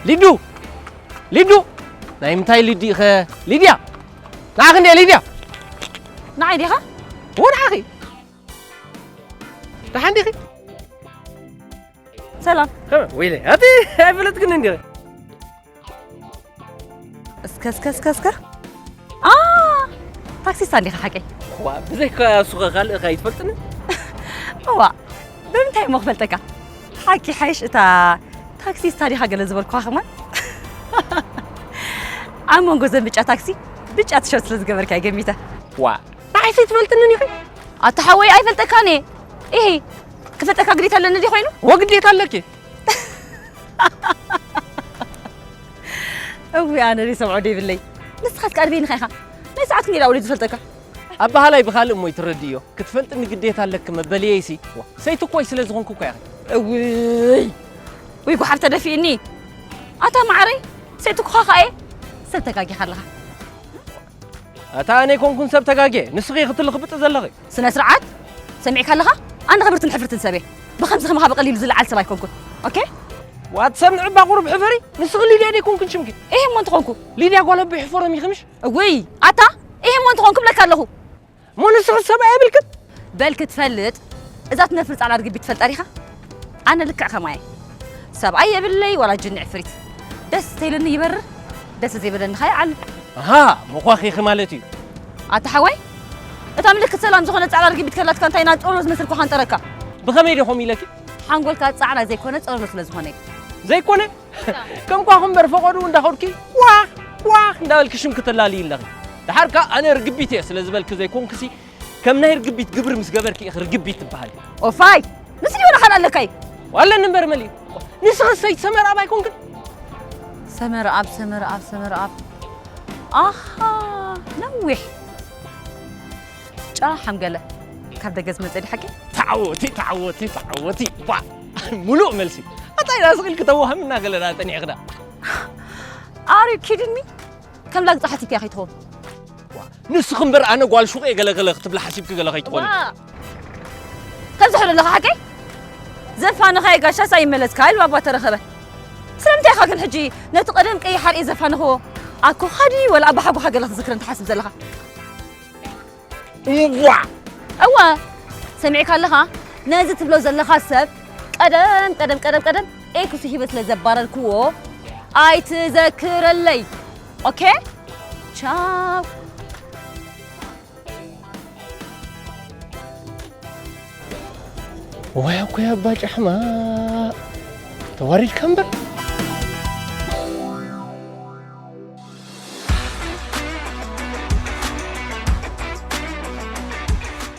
ليدو نايم تاي ليدي ليديا ناخن يا ليديا نعيدي ها هو ناخي تحندي خي سلام ويلي هاتي فلت كن ندير اسكا تاكسي ساندي حكي وا بزيك سوق خال خايت فلتني هو بمتى مخبلتك حكي حيش اتا تاكسي ساندي حاجه لزبركو خمان عمون جوزن بيچا تاكسي بيچا تشوت لزغبرك يا جميته وا بايسيت فلتني خي اتحوي اي فلتكاني ايه كفتك قريت لنا دي خوينو وقديت لك اوي انا ري سمعودي بالله نسخت قربين خيخه ما ساعتني لا وليد فلتك ابها لاي بخال امي ترديو كتفلطني قديت لك مبليسي سيتو كويس لزغونكو كاي اوي ويكو حبت دفيني اتا معري سيتو خاخاي سلتكاكي خلها اتا انا كون سبتكاكي نسخي خت لخبط زلخي سنه سرعات سمعك لها انا خبرت حفرت سبي بخمس خمها بقليل زلعل سباي كونكو اوكي واتسمع باقرب حفري نسغلي لي كون كنشمكي ايه مو انت كونكو ليديا قال بحفر ميخمش وي اتا ايه مو انت كونكم لك الله مو نسغ سبع بلك تفلت اذا تنفرت على رقبي تفلت اريخه انا لك خماي سبعيه باللي ولا جن عفريت دس تيلني يبر دس زي بدن خاي عن ها مخاخي خمالتي اتا حوي اتا ملك سلام زخنت على رقبي تكلت كانت اينا طولوز مثلكو حنطركا بخميدي خومي لك حنقول كات صعنا زي كونه صولو سلازخوني زي كونه كم كاهم برفقودو اندخوركي واه እንዳልክሽም ከተላሊ ይለኺ دحركا انا رقبيتي سلازبلك زي كونكسي كم نهر رقبيت قبر مس قبركي اخ رقبيت تبحال اوفاي نسلي ولا خلال لكاي ولا نمبر ملي نسخسي سمر ابا يكون سمر اب اها نوح جا حمقله كاب دغز مصدي حكي تعوتي با ملوء ملسي اطاي راسك كتوهم منا غلنا تني اخدا Are you kidding me? كم لاق صحتي يا اخي تهون نسخن بر انا قال شو غلغله تبلا حسيبك غلغي تقول كم زحل لك حكي زفانه خاي قاشا سايملس كايل بابا ترخبه سلمتي خاكن حجي نتقدم كاي حري زفانه هو اكو خدي ولا ابا حبو حق لك ذكر انت حاسب زلها ايوا اوا سمعك لها نازت بلو زلها سب قدم ايكو سي بس لزبارلكو اي تذكر لي اوكي تشاو وياكو يا باج احمد توريد كمبر